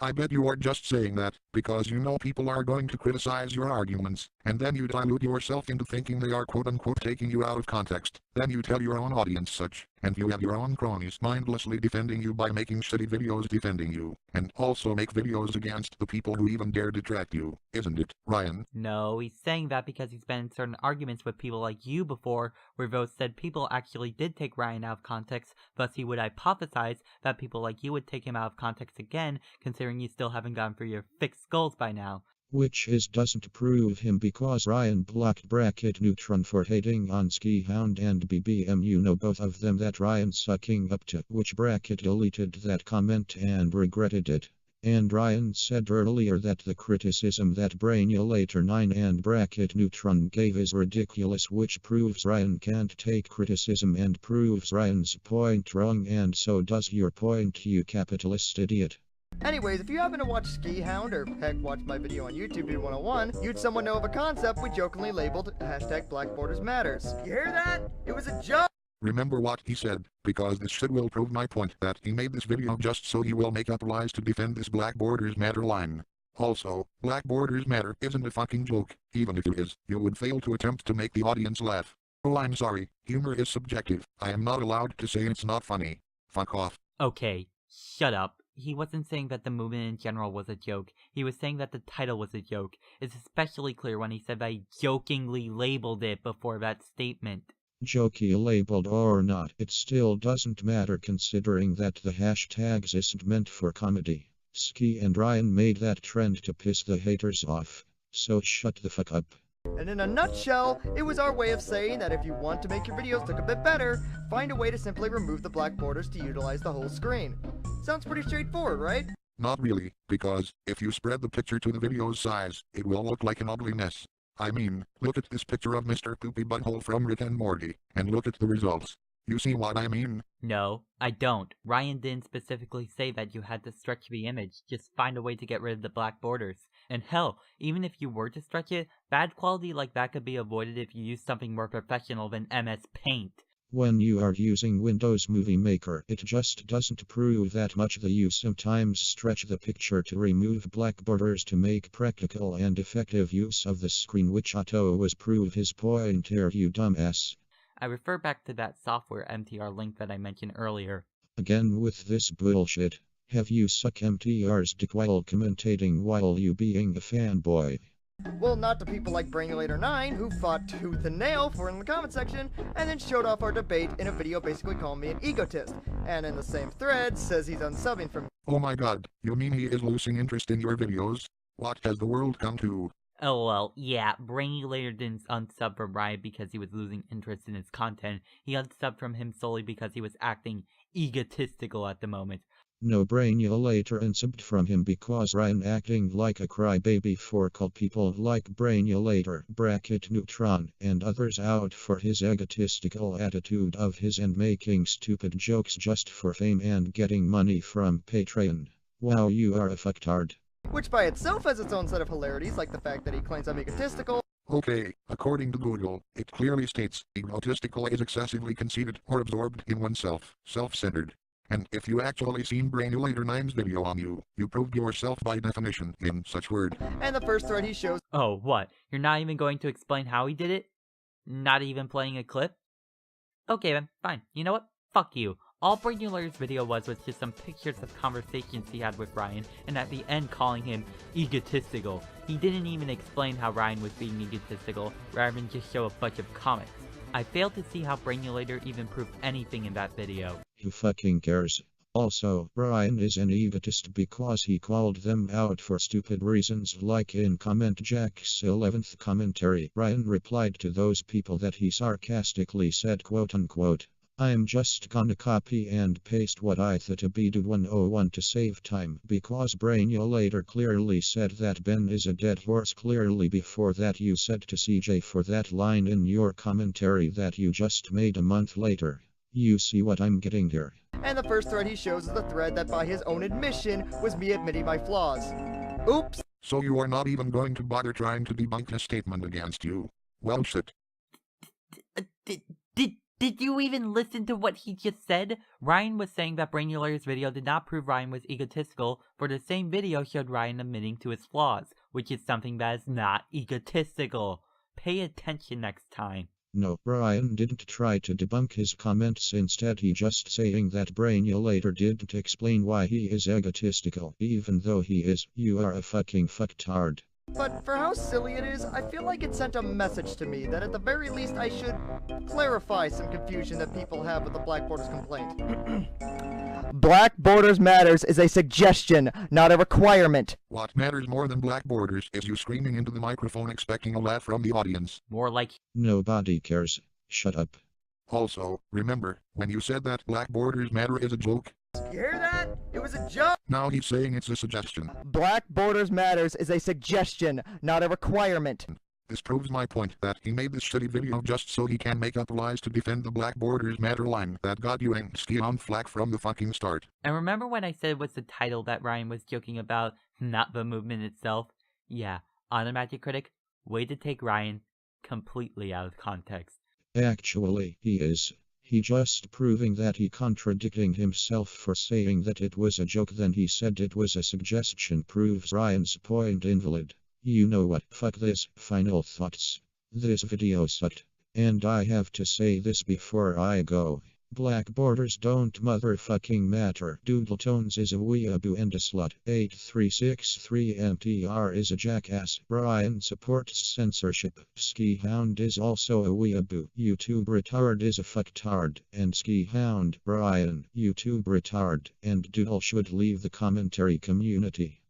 I bet you are just saying that because you know people are going to criticize your arguments, and then you dilute yourself into thinking they are quote-unquote taking you out of context. Then you tell your own audience such, and you have your own cronies mindlessly defending you by making shitty videos defending you, and also make videos against the people who even dare detract you, isn't it, Ryan? No, he's saying that because he's been in certain arguments with people like you before, where those said people actually did take Ryan out of context, thus he would hypothesize that people like you would take him out of context again, considering you still haven't gone through your fixed goals by now. Which doesn't prove him because Ryan blocked Bracket Neutron for hating on Ski Hound and BBM. You know both of them that Ryan sucking up to, which Bracket deleted that comment and regretted it. And Ryan said earlier that the criticism that Brainulator 9 and Bracket Neutron gave is ridiculous, which proves Ryan can't take criticism and proves Ryan's point wrong, and so does your point, you capitalist idiot. Anyways, if you happen to watch Ski Hound, or heck, watch my video on YouTube Dude 101, you'd somewhat know of a concept we jokingly labeled hashtag Black Borders Matters. You hear that? It was a joke! Remember what he said, because this shit will prove my point that he made this video just so he will make up lies to defend this Black Borders Matter line. Also, Black Borders Matter isn't a fucking joke. Even if it is, you would fail to attempt to make the audience laugh. Oh, I'm sorry, humor is subjective. I am not allowed to say it's not funny. Fuck off. Okay, shut up. He wasn't saying that the movement in general was a joke. He was saying that the title was a joke. It's especially clear when he said that he jokingly labeled it before that statement. Jokey labeled or not, it still doesn't matter considering that the hashtags isn't meant for comedy. Ski and Ryan made that trend to piss the haters off. So shut the fuck up. And in a nutshell, it was our way of saying that if you want to make your videos look a bit better, find a way to simply remove the black borders to utilize the whole screen. Sounds pretty straightforward, right? Not really, because if you spread the picture to the video's size, it will look like an ugly mess. I mean, look at this picture of Mr. Poopy Butthole from Rick and Morty, and look at the results. You see what I mean? No, I don't. Ryan didn't specifically say that you had to stretch the image, just find a way to get rid of the black borders. And hell, even if you were to stretch it, bad quality like that could be avoided if you use something more professional than MS Paint. When you are using Windows Movie Maker, it just doesn't prove that much that you sometimes stretch the picture to remove black borders to make practical and effective use of the screen, which Otto was prove his point here, you dumbass. I refer back to that software MTR link that I mentioned earlier. Again with this bullshit. Have you suck MTR's dick while commentating while you being a fanboy? Well, not to people like Brainulator 9, who fought tooth and nail for it in the comment section, and then showed off our debate in a video basically calling me an egotist, and in the same thread says he's unsubbing from. Oh my god, you mean he is losing interest in your videos? What has the world come to? Oh well, yeah, Brainulator didn't unsub from Ryan because he was losing interest in his content. He unsubbed from him solely because he was acting egotistical at the moment. No, Brainulator unsubbed from him because Ryan acting like a crybaby for cult people like Brainulator, Bracket Neutron, and others out for his egotistical attitude of his and making stupid jokes just for fame and getting money from Patreon. Wow, you are a fucktard. Which by itself has its own set of hilarities, like the fact that he claims I'm egotistical. Okay, according to Google, it clearly states egotistical is excessively conceited or absorbed in oneself, self-centered. And if you actually seen Brainulator 9's video on you, you proved yourself by definition in such word. And the first thread he shows. Oh, what? You're not even going to explain how he did it? Not even playing a clip? Okay then, fine. You know what? Fuck you. All Brainulator's video was just some pictures of conversations he had with Ryan, and at the end calling him egotistical. He didn't even explain how Ryan was being egotistical, rather than just show a bunch of comics. I failed to see how Brainulator even proved anything in that video. Who fucking cares? Also, Ryan is an egotist because he called them out for stupid reasons, like in Comment Jack's 11th commentary. Ryan replied to those people that he sarcastically said quote-unquote, "I'm just gonna copy and paste what I thought to be Dude 101 to save time," because Brainulator clearly said that Ben is a dead horse clearly before that you said to CJ for that line in your commentary that you just made a month later. You see what I'm getting here? And the first thread he shows is the thread that by his own admission was me admitting my flaws. Oops! So you are not even going to bother trying to debunk his statement against you? Well shit. Did you even listen to what he just said? Ryan was saying that Brainular's video did not prove Ryan was egotistical, for the same video showed Ryan admitting to his flaws, which is something that is not egotistical. Pay attention next time. No, Brian didn't try to debunk his comments. Instead, he just saying that Brainulator didn't explain why he is egotistical, even though he is. You are a fucking fucktard. But for how silly it is, I feel like it sent a message to me that at the very least I should clarify some confusion that people have with the Black Borders complaint. Black Borders Matters is a suggestion, not a requirement. What matters more than black borders is you screaming into the microphone expecting a laugh from the audience. More like, Nobody cares. Shut up. Also, remember, when you said that black borders matter is a joke, You hear that? It was a joke! now he's saying it's a suggestion. Black Borders Matters is a suggestion, not a requirement. This proves my point that he made this shitty video just so he can make up lies to defend the Black Borders Matter line that got you and Ski on flack from the fucking start. and remember when I said it was the title that Ryan was joking about, not the movement itself? Yeah, Automatic Critic, way to take Ryan completely out of context. Actually, he is. He just proving that he contradicting himself for saying that it was a joke, then he said it was a suggestion, proves Ryan's point invalid. You know what? Fuck this. Final thoughts. This video sucked. And I have to say this before I go. Black borders don't motherfucking matter. Doodletones is a weeaboo and a slut. 8363MTR is a jackass. Brian supports censorship. Ski Hound is also a weeaboo. YouTube retard is a fucktard. And Ski Hound, Brian, YouTube retard, and Doodle should leave the commentary community.